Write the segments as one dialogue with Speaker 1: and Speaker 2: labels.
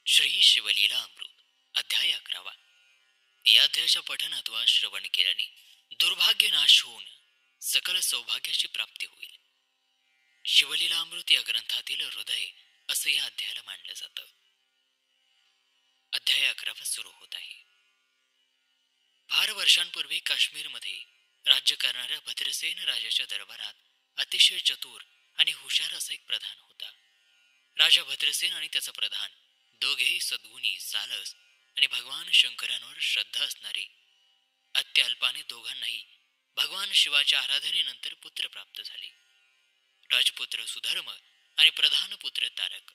Speaker 1: श्री शिवलीला अमृत अध्याय 11. या अध्यायाच्या पठणात वा श्रवण केल्याने दुर्भाग्य नाश होऊन सकल सौभाग्याची प्राप्ती होईल. शिवलीला अमृत या ग्रंथातील हृदय असं या अध्यायाला मानलं जातं. अध्याय 11 सुरू होत आहे. फार वर्षांपूर्वी काश्मीरमध्ये राज्य करणाऱ्या भद्रसेन राजाच्या दरबारात अतिशय चतुर आणि हुशार असा एक प्रधान होता. राजा भद्रसेन आणि त्याचा प्रधान दोघेही सद्गुणी, सालस आणि भगवान शंकरांवर श्रद्धा असणारे. अत्यल्पाने दोघांनाही भगवान शिवाच्या आराधनेनंतर पुत्र प्राप्त झाले. राजपुत्र सुधर्म आणि प्रधान पुत्र तारक.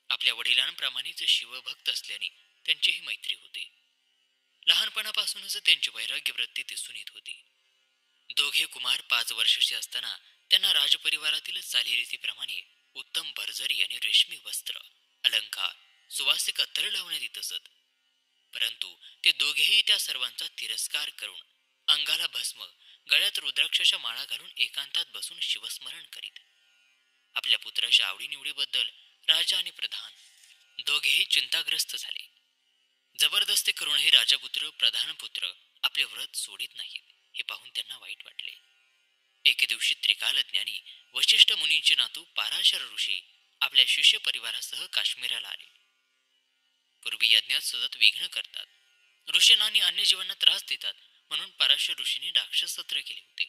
Speaker 1: आपल्या वडिलांप्रमाणेच शिवभक्त असल्याने त्यांची ही मैत्री होती. लहानपणापासूनच त्यांची वैराग्य वृत्ती दिसून येत होती. दोघे कुमार 5 वर्षाचे असताना त्यांना राजपरिवारातील चालीरीतीप्रमाणे उत्तम भरजरी आणि रेशमी वस्त्र, अलंकार, सुवासिक अत्तर लावण्यात येत असत. परंतु ते दोघेही त्या सर्वांचा तिरस्कार करून अंगाला भस्म, गळ्यात रुद्राक्षाच्या माळा घालून एकांतात बसून शिवस्मरण करीत. आपल्या पुत्राच्या आवडीनिवडीबद्दल राजा आणि प्रधान दोघेही चिंताग्रस्त झाले. जबरदस्ती करूनही राजपुत्र प्रधानपुत्र आपले व्रत सोडित नाहीत हे पाहून त्यांना वाईट वाटले. एके दिवशी त्रिकालज्ञानी वशिष्ठ मुनींचे नातू पाराशर ऋषी आपल्या शिष्य परिवारासह काश्मीराला आले. पूर्वी यज्ञात सतत विघ्न करतात, ऋषींना आणि अन्य जीवांना त्रास देतात म्हणून पराशर ऋषींनी राक्षसत्र केले होते.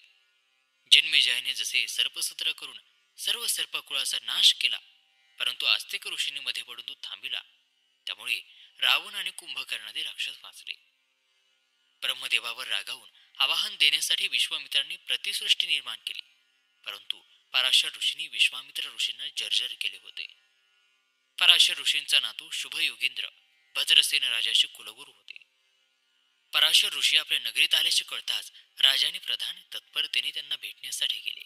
Speaker 1: जन्मेजयाने जसे सर्पसत्र करून सर्व सर्पकुळाचा नाश केला, परंतु आस्तिक ऋषींनी मध्ये पडून तो थांबिला. त्यामुळे रावण आणि कुंभकर्णादी राक्षस वाचले. ब्रह्मदेवावर रागावून आवाहन देण्यासाठी विश्वामित्रांनी प्रतिसृष्टी निर्माण केली, परंतु पराशर ऋषींनी विश्वामित्र ऋषींना जर्जर केले होते. पराशर ऋषींचा नातू शुभ योगेंद्र भद्रसेन राजाचे कुलगुरू होते. पराशर ऋषी आपल्या नगरीत आल्याचे कळताच राजाने प्रधान तत्परतेने त्यांना भेटण्यासाठी गेले.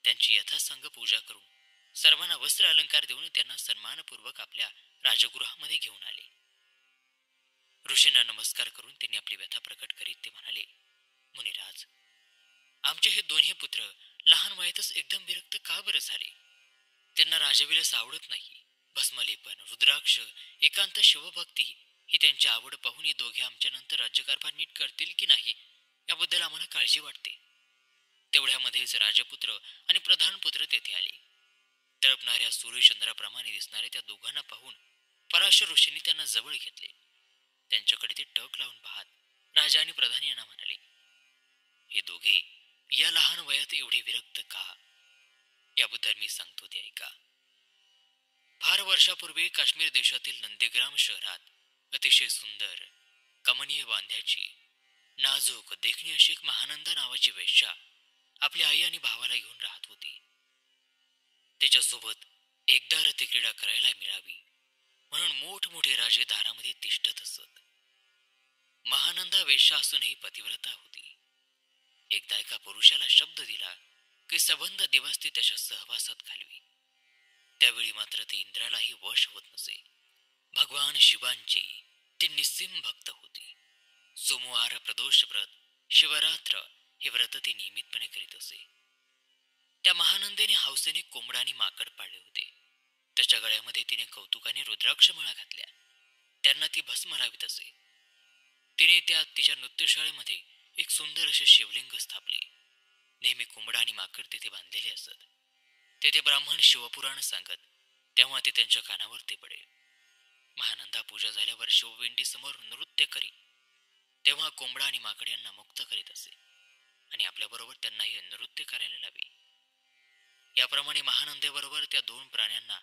Speaker 1: त्यांची यथासांग पूजा करून सर्वांना वस्त्र अलंकार देऊन त्यांना सन्मानपूर्वक आपल्या राजगृहामध्ये घेऊन आले. ऋषींना नमस्कार करून त्यांनी आपली व्यथा प्रकट करीत ते म्हणाले, मुनिराज, आमचे हे दोन्ही पुत्र लहान वयातच एकदम विरक्त का बरं झाले? त्यांना राजविलास आवडत नाही. भस्मलेपन, रुद्राक्ष, एकांत शिवभक्ती ही त्यांची आवड पाहून हे दोघे आमच्या नंतर राज्यकारभार नीट करतील की नाही याबद्दल आम्हाला काळजी वाटते. तेवढ्यामध्येच राजपुत्र आणि प्रधानपुत्र तेथे आले. तळपणाऱ्या सूर्यचंद्राप्रमाणे दिसणाऱ्या त्या दोघांना पाहून पराशर ऋषींनी त्यांना जवळ घेतले. त्यांच्याकडे ते टक लावून पाहत राजा आणि प्रधान यांना म्हणाले, हे दोघे या लहान वयात एवढे विरक्त का? याबद्दल मी सांगतो ते ऐका. फार वर्षापूर्वी काश्मीर देशातील नंदीग्राम शहरात अतिशय सुंदर, कमनीय बांध्याची, नाजूक देखणी अशी एक महानंदा नावाची वेश्या आपल्या आई आणि भावाला घेऊन राहत होती. तिच्यासोबत एकदा रतिक्रीडा करायला मिळावी म्हणून मोठमोठे राजे दारामध्ये तिष्ठत असत. महानंदा वेश्या असूनही पतिव्रता होती. एकदा एका पुरुषाला शब्द दिला की सबंध दिवस ती त्याच्या सहवासात घालवी. त्यावेळी मात्र ती इंद्रालाही वश होत नसे. भगवान शिवांची ती निस्सीम भक्त होती. सोमवार, प्रदोष व्रत, शिवरात्र हे व्रत ती नियमितपणे करीत असे. त्या महानंदेने हौसेने कोंबडा आणि माकड पाळले होते. त्याच्या गळ्यामध्ये तिने कौतुकाने रुद्राक्ष माळा घातल्या. त्यांना ती भस्म लावित असे. तिने तिच्या नृत्यशाळेमध्ये एक सुंदर असे शिवलिंग स्थापले. नेहमी कोंबडा आणि माकड तिथे बांधलेले असत. तेथे ब्राह्मण शिवपुराण सांगत तेव्हा ते त्यांच्या कानावर ते पडे. महानंदा पूजा झाल्यावर शिवपिंडी समोर नृत्य करी तेव्हा कोंबडा आणि माकड यांना मुक्त करीत असे आणि आपल्याबरोबर त्यांनाही नृत्य करायला लावे. याप्रमाणे महानंदेबरोबर त्या 2 प्राण्यांना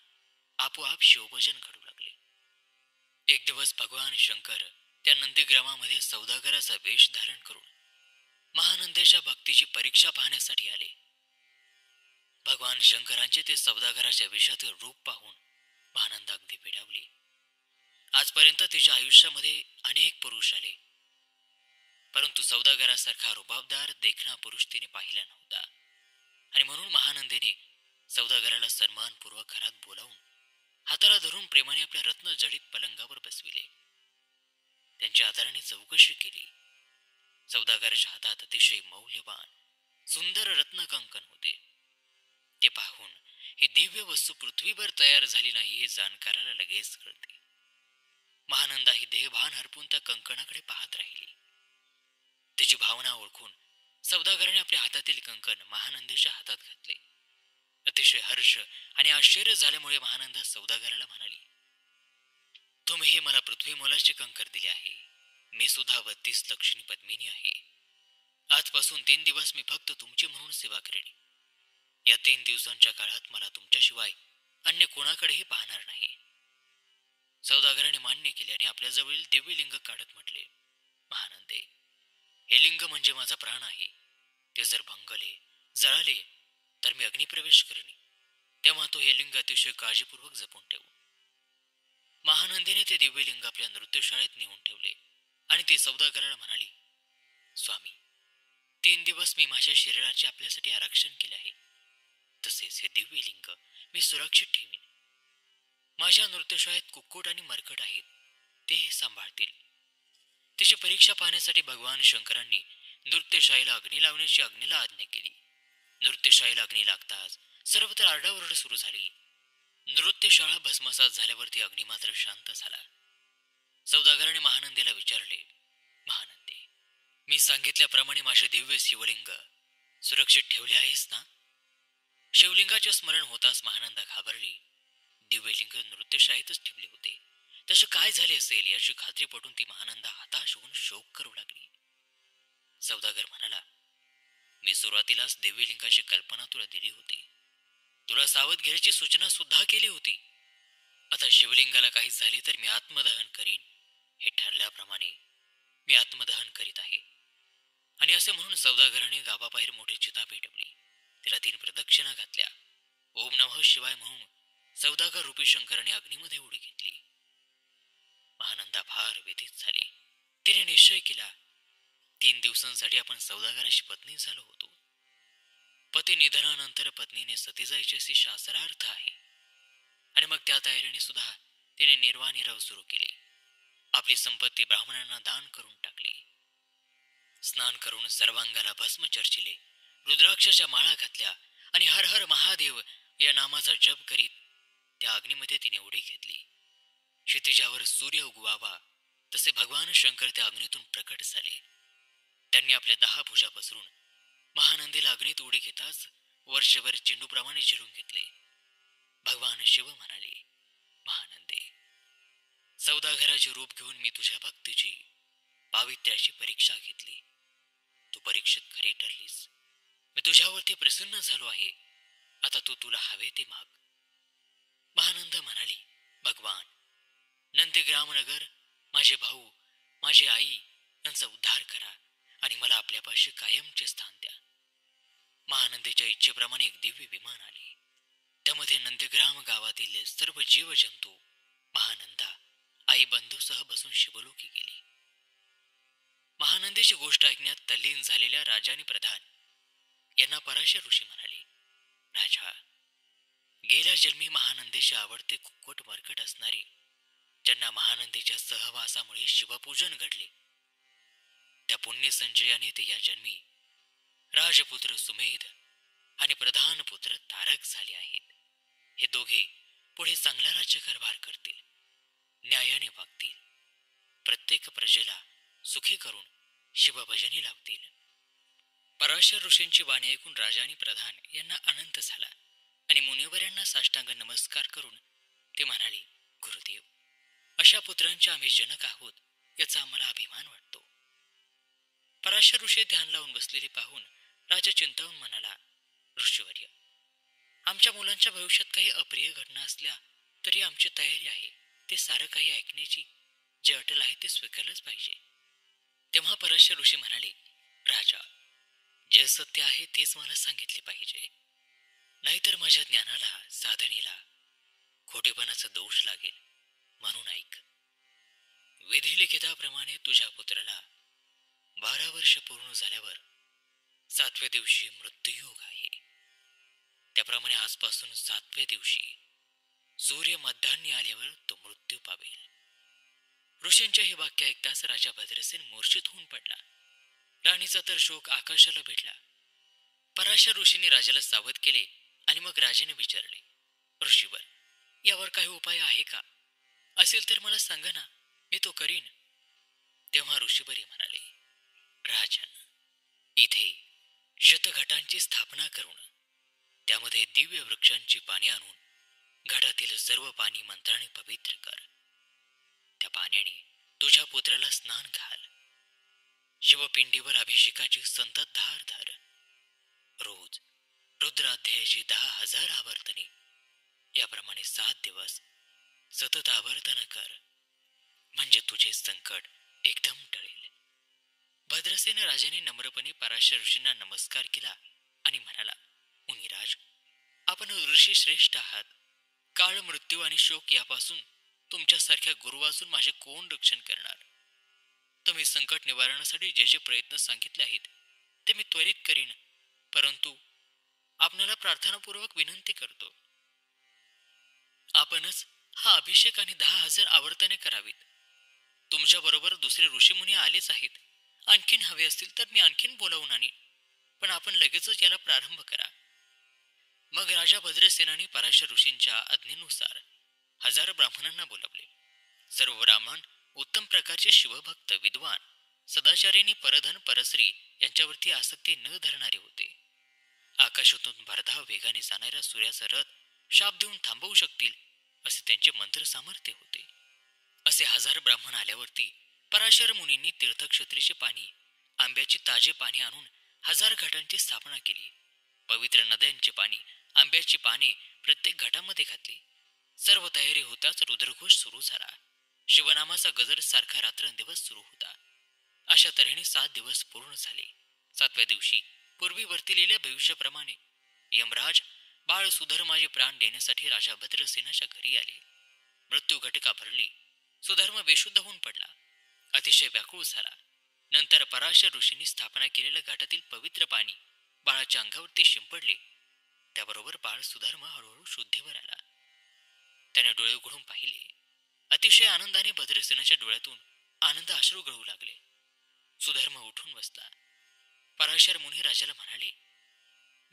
Speaker 1: आपोआप शिवभजन घडू लागले. एक दिवस भगवान शंकर त्या नंदीग्रामामध्ये सौदागराचा वेश धारण करून महानंदेच्या भक्तीची परीक्षा पाहण्यासाठी आले. भगवान शंकरांचे ते सौदागराच्या वेशातील रूप पाहून महानंदा अगदी वेडावली. आजपर्यंत तिच्या आयुष्यामध्ये अनेक पुरुष आले, परंतु सौदागरासारखा रुबाबदार देखणा पुरुष तिने पाहिला नव्हता. आणि म्हणून महानंदेने सौदागराला सन्मानपूर्वक घरात बोलावून हाताला धरून प्रेमाने आपल्या रत्नजडित पलंगावर बसविले. त्यांच्या आदराने चौकशी केली. सौदागराच्या हातात अतिशय मौल्यवान सुंदर रत्नकंकण होते. ते पाहून ही दिव्य वस्तू पृथ्वीवर तयार झाली नाही हे जाणकाराला लगेच कळते. महानंदा ही देहभान हरपून त्या कंकणाकडे पाहत राहिली. तिची भावना ओळखून सौदागराने आपल्या हातातील कंकण महानंदेच्या हातात घातले. अतिशय हर्ष आणि आश्चर्य झाल्यामुळे महानंदा सौदागराला म्हणाली, तुम्ही हे मला पृथ्वी मोलाचे कंकर दिले आहे. मी सुद्धा 32 लक्षणी पद्मिनी आहे. आजपासून 3 दिवस मी फक्त तुमची म्हणून सेवा करेन. या 3 दिवसांच्या काळात मला तुमच्याशिवाय अन्य कोणाकडेही पाहणार नाही. सौदागराने मान्य केले आणि आपल्याजवळील दिव्य लिंग काढत म्हटले, महानंदे, हे लिंग म्हणजे माझा प्राण आहे. ते जर भंगले, जळाले तर मी अग्निप्रवेश करेन. तेव्हा तो हे लिंग अतिशय काळजीपूर्वक जपून ठेवू. महानंदीने ते दिव्य लिंग आपल्या नृत्यशाळेत नेऊन ठेवले आणि ती सौदागराला म्हणाली, स्वामी, 3 दिवस मी माझ्या शरीराचे आपल्यासाठी आरक्षण केले आहे. तसेच हे दिव्य लिंग मी सुरक्षित ठेवीन. माझ्या नृत्यशाळेत कुक्कुट आणि मरकट आहेत, ते हे सांभाळतील. तिची परीक्षा पाहण्यासाठी भगवान शंकरांनी नृत्यशाळेला अग्नी लावण्याची अग्नीला आज्ञा केली. नृत्यशाळेला अग्नी लागताच सर्वत्र आरडाओरड सुरू झाली. नृत्यशाळा भस्मसात झाल्यावरती अग्नी मात्र शांत झाला. सौदागराने महानंदेला विचारले, महानंदे, मी सांगितल्याप्रमाणे माझे दिव्य शिवलिंग सुरक्षित ठेवले आहेस ना? शिवलिंगाचे स्मरण होताच महानंदा घाबरली. दिव्यलिंग नृत्यशाळेतच ठेवले होते. तसे काय झाले असेल याची खात्री पटून ती महानंदा हताश होऊन शोक करू लागली. सौदागर म्हणाला, मी सुरुवातीलाच दिव्यलिंगाची कल्पना तुला दिली होती. तुला सावध घेण्याची सूचना सुद्धा केली होती. आता शिवलिंगाला काही झाले तर मी आत्मदहन करीन. हे ठरल्याप्रमाणे मी आत्मदहन करीत आहे. आणि असे म्हणून सौदागराने गावाबाहेर मोठी चिता पेटवली. तिला 3 प्रदक्षिणा घातल्या. ओम नमः शिवाय म्हणून सौदागर रूपी शंकराने अग्नीमध्ये उडी घेतली. महानंदा फार व्यथित झाली. तिने निश्चय केला, 3 दिवसांसाठी आपण सौदागराची पत्नी झालो होतो. पती निधनानंतर पत्नीने सती जायची अशी शास्त्रार्थ आहे. आणि मग त्या तयारीने सुद्धा तिने निर्वानिरव सुरू केली. आपली संपत्ती ब्राह्मणांना दान करून टाकली. स्नान करून सर्वांगाला भस्म चर्चिले, रुद्राक्षाच्या माळा घातल्या आणि हर हर महादेव या नामाचा जप करीत त्या अग्नीमध्ये तिने उडी घेतली. क्षितिजावर सूर्य उगवावा तसे भगवान शंकर त्या अग्नीतून प्रकट झाले. त्यांनी आपल्या 10 भुजा पसरून महानंदीला अग्नीत उडी घेताच वर्षभर चेंडूप्रमाणे झिरून घेतले. भगवान शिव म्हणाले, महानंदे, सौदागराचे रूप घेऊन मी तुझ्या भक्तीची पावित्र्याची परीक्षा घेतली. तू परीक्षेत खरी ठरलीस. मी तुझ्यावरती प्रसन्न झालो आहे. आता तू तुला हवे ते माग. महानंद म्हणाली, भगवान, नंदीग्रामनगर, माझे भाऊ, माझी आई यांचा उद्धार करा आणि मला आपल्यापाशी कायमचे स्थान द्या. महानंदेच्या इच्छेप्रमाणे एक दिव्य विमान आले. त्यामध्ये नंदीग्राम गावातील सर्व जीवजंतू महानंदा आई बंधूसह बसून शिवलोकी गेली. महानंदेची गोष्ट ऐकण्यात तल्लीन झालेल्या राजा आणि प्रधान यांना पराशर ऋषी म्हणाले, राजा, गेल्या जन्मी महानंदेचे आवडते कुक्कुट मरकट असणारे, ज्यांना महानंदेच्या सहवासामुळे शिवपूजन घडले, त्या पुण्य संचयाने ते या जन्मी राजपुत्र सुमेध आणि प्रधान पुत्र तारक झाले आहेत. हे दोघे पुढे चांगला राज्यकारभार करतील, न्यायाने वागतील, प्रत्येक प्रजेला सुखी करून शिवभजनी लावतील. पराशर ऋषींची वाणी ऐकून राजा आणि प्रधान यांना आनंद झाला आणि मुनिवरांना साष्टांग नमस्कार करून ते म्हणाले, गुरुदेव, अशा पुत्रांचे आम्ही जनक आहोत याचा आम्हाला अभिमान वाटतो. पराशर ऋषी ध्यान लावून बसलेले पाहून राजा चिंतावून म्हणाला, ऋषीवर्य, आमच्या मुलांच्या भविष्यात काही अप्रिय घटना असल्या तरी आमची तयारी आहे ते सारं काही ऐकण्याची. जे अटल आहे ते स्वीकारलंच पाहिजे. तेव्हा पराशर ऋषी म्हणाले, राजा, जे सत्य आहे तेच मला सांगितले पाहिजे, नाहीतर माझ्या ज्ञानाला, साधनेला खोटेपणाचा दोष लागेल. म्हणून ऐक. विधिलिखिताप्रमाणे तुझ्या पुत्राला 12 वर्ष पूर्ण झाल्यावर 7व्या दिवशी मृत्यूयोग आहे. त्याप्रमाणे आजपासून 7व्या दिवशी सूर्य मध्यान्ही आल्यावर तो मृत्यू पावेल. ऋषींच्या हे वाक्य ऐकताच राजा भद्रसेन मूर्छित होऊन पडला. राणीचा तर शोक आकाशाला भेटला. पराशर ऋषींनी राजाला सावध केले आणि मग राजाने विचारले, ऋषीवर, यावर काही उपाय आहे का? असेल तर मला सांगा ना, मी तो करीन. तेव्हा ऋषीबरी म्हणाले, राजन, इथे शतघटांची स्थापना करून त्यामध्ये दिव्य वृक्षांची पाने आणून घटातील सर्व पाणी मंत्राने पवित्र कर. त्या पाण्याने तुझ्या पुत्राला स्नान घाल. शिवपिंडीवर अभिषेकाची संततधार धर. रोज रुद्राध्यायाची 10,000 आवर्तने याप्रमाणे 7 दिवस सतत आवर्तन कर. म्हणजे तुझे संकट एकदम टळेल. भद्रसेन राजाने नम्रपणे पराशर ऋषींना नमस्कार केला आणि म्हणाला, मुनिराज, आपण ऋषी श्रेष्ठ आहात. काळ, मृत्यू आणि शोक यापासून तुमच्यासारख्या गुरुवासून माझे कोण रक्षण करणार? तुम्ही संकट निवारणासाठी जे जे प्रयत्न सांगितले आहेत ते मी त्वरित करीन. परंतु आपणाला प्रार्थनापूर्वक विनंती करतो, आपणच हा अभिषेक आणि 10,000 आवर्तने करावीत. तुमच्याबरोबर दुसरे ऋषीमुनी आलेच आहेत. आणखीन हवे असतील तर मी आणखीन बोलावून आणीन, पण आपण लगेचच याला प्रारंभ करा. मग राजा भद्रसेनाने पराशर ऋषींच्या आज्ञेनुसार 1000 ब्राह्मणांना बोलावले. सर्व ब्राह्मण उत्तम प्रकारचे शिवभक्त, विद्वान, सदाचार्यांनी परधन परश्री यांच्यावरती आसक्ती न धरणारे होते. आकाशातून भरधाव वेगाने जाणाऱ्या सूर्याचा रथ शाप देऊन थांबवू शकतील असे त्यांचे मंत्र सामर्थ्य होते. असे 1000 ब्राह्मण आल्यावरती पराशर मुनींनी तीर्थक्षेत्रीचे पाणी, आंब्याची ताजे पाणी आणून 1000 घटांची स्थापना केली. पवित्र नद्यांचे पाणी, आंब्याची पाने प्रत्येक घटामध्ये घातली. सर्व तयारी होताच रुद्रघोष सुरू झाला. शिवनामाचा गजर सारखा रात्रंदिवस सुरू होता. अशा तऱ्हेने 7 दिवस पूर्ण झाले. 7व्या दिवशी पूर्वी वर्तिलेल्या भविष्याप्रमाणे यमराज बाळ सुधर्माचे प्राण देण्यासाठी राजा भद्रसेनाच्या घरी आले. मृत्यू घटका भरली. सुधर्म बेशुद्ध होऊन पडला. अतिशय व्याकुळ झाला. नंतर पराशर ऋषींनी स्थापना केलेल्या घाटातील पवित्र पाणी बाळाच्या अंगावरती शिंपडले. त्याबरोबर बाळ सुधर्म हळूहळू शुद्धीवर आला. त्याने डोळे उघडून पाहिले. अतिशय आनंदाने भद्रसेनाच्या डोळ्यातून आनंद अश्रू गळू लागले. सुधर्म उठून बसला. पराशर मुनी राजाला म्हणाले,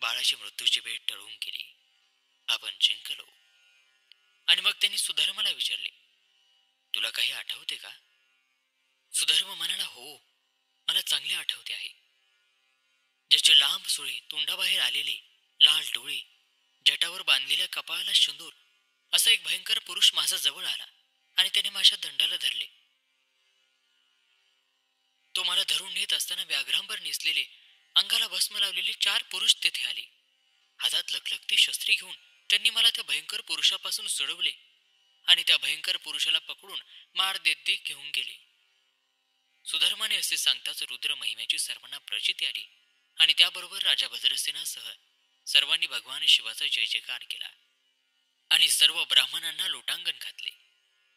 Speaker 1: बाळाची मृत्यूची वेळ टळून गेली. आपण जिंकलो. आणि मग त्यांनी सुधर्माला विचारले, तुला काही आठवते का? सुधर्म म्हणाला, हो, मला चांगले आठवते आहे. ज्याचे लांब सुळे, तोंडाबाहेर आलेले लाल डोळे, जटावर बांधलेल्या कपाळाला शेंदूर असा एक भयंकर पुरुष माझा जवळ आला आणि त्याने माझ्या दंडाला धरले. तो मला धरून नेत असताना व्याघ्रांबर नेसलेले, अंगाला भस्म लावलेले 4 पुरुष तेथे आले. हातात लखलखती शस्त्री घेऊन त्यांनी मला त्या भयंकर पुरुषापासून सोडवले आणि त्या भयंकर पुरुषाला पकडून मार देत देत घेऊन गेले. सुधर्माने असे सांगताच रुद्र महिम्याची सर्वांना प्रचिती आली आणि त्याबरोबर राजा भद्रसेनासह सर्वांनी भगवान शिवाचा जय जयकार केला आणि सर्व ब्राह्मणांना लोटांगण घातले.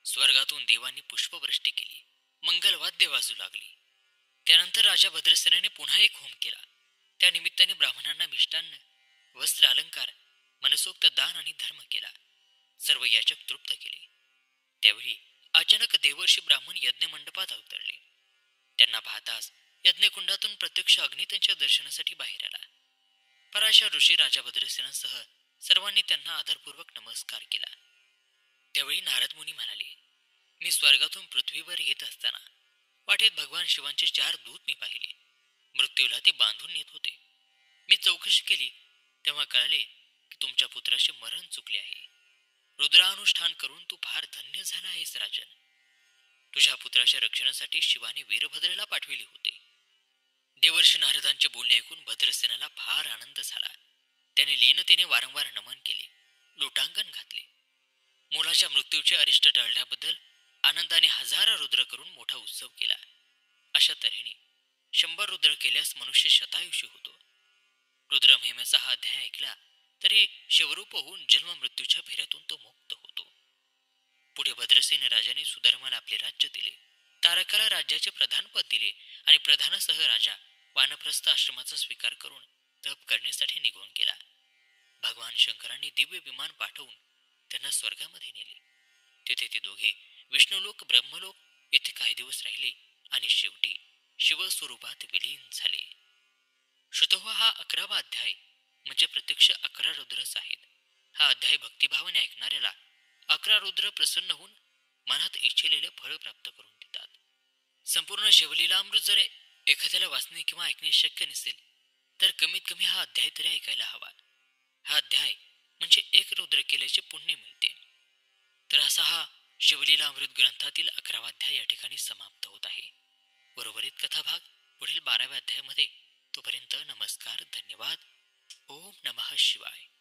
Speaker 1: स्वर्गातून देवांनी पुष्पवृष्टी केली. मंगलवाद्य वाजू लागली. त्यानंतर राजा भद्रसेनाने पुन्हा एक होम केला. त्या निमित्ताने ब्राह्मणांना मिष्टान्न, वस्त्र, अलंकार, मनसोक्त दान आणि धर्म केला. सर्व याचक तृप्त केले. त्यावेळी अचानक देवर्षी ब्राह्मण यज्ञमंडपात अवतरले. त्यांना पाहताच यज्ञकुंडातून प्रत्यक्ष अग्नी त्यांच्या दर्शनासाठी बाहेर आला. पराशर ऋषी राजा भद्रसेनासह सर्वांनी त्यांना आदरपूर्वक नमस्कार केला. त्यावेळी नारद मुनी म्हणाले, मी स्वर्गातून पृथ्वीवर येत असताना वाटेत भगवान शिवांचे 4 दूत मी पाहिले. मृत्यूला ते बांधून नेत होते. मी चौकशी केली तेव्हा कळले की तुमच्या पुत्राचे मरण चुकले आहे. रुद्रानुष्ठान करून तू फार धन्य झाला आहेस राजन. तुझ्या पुत्राच्या रक्षणासाठी शिवाने वीरभद्रेला पाठविले होते. देवर्षी नारदांचे बोलणे ऐकून भद्रसेनाला फार आनंद झाला. त्याने लीनतेने वारंवार नमन केले, लोटांगण घातले. मुलाच्या मृत्यूचे अरिष्ट टळल्याबद्दल आनंदाने 1000 रुद्र करून मोठा उत्सव केला. अशा तऱ्हेने 100 रुद्र केल्यास मनुष्य शतायुषी होतो. रुद्र महिम्याचा हा अध्याय ऐकला तरी शिवरूप होऊन जन्म मृत्यूच्या फेऱ्यातून तो मुक्त होतो. पुढे भद्रसेन राजाने सुधर्माला आपले राज्य दिले. तारकाला राज्याचे प्रधानपद दिले आणि प्रधानासह राजा वानप्रस्थ आश्रमाचा स्वीकार करून तप करण्यासाठी निघून गेला. भगवान शंकरांनी दिव्य विमान पाठवून त्यांना स्वर्गामध्ये नेले. तेथे ते दोघे विष्णुलोक, ब्रह्मलोक येथे काही दिवस राहिले आणि शेवटी शिवस्वरूपात विलीन झाले. श्रुतोह हा 11वा अध्याय म्हणजे प्रत्यक्ष 11 रुद्रच आहेत. हा अध्याय भक्तिभावाने ऐकणाऱ्याला 11 रुद्र प्रसन्न होऊन मनात इच्छिलेले फळ प्राप्त करून देतात. संपूर्ण शिवलीलामृत जर एखाद्याला वाचणे किंवा ऐकणे शक्य नसेल तर कमीत कमी हा अध्याय तरी ऐकायला हवा. हा अध्याय म्हणजे एक रुद्र केल्याचे पुण्य मिळते. तर असा हा शिवलीलामृत ग्रंथातील 11वा अध्याय या ठिकाणी समाप्त होत आहे. उर्वरित कथाभाग पुढील 12व्या अध्यायामध्ये. तोपर्यंत नमस्कार, धन्यवाद. ओम नमः शिवाय.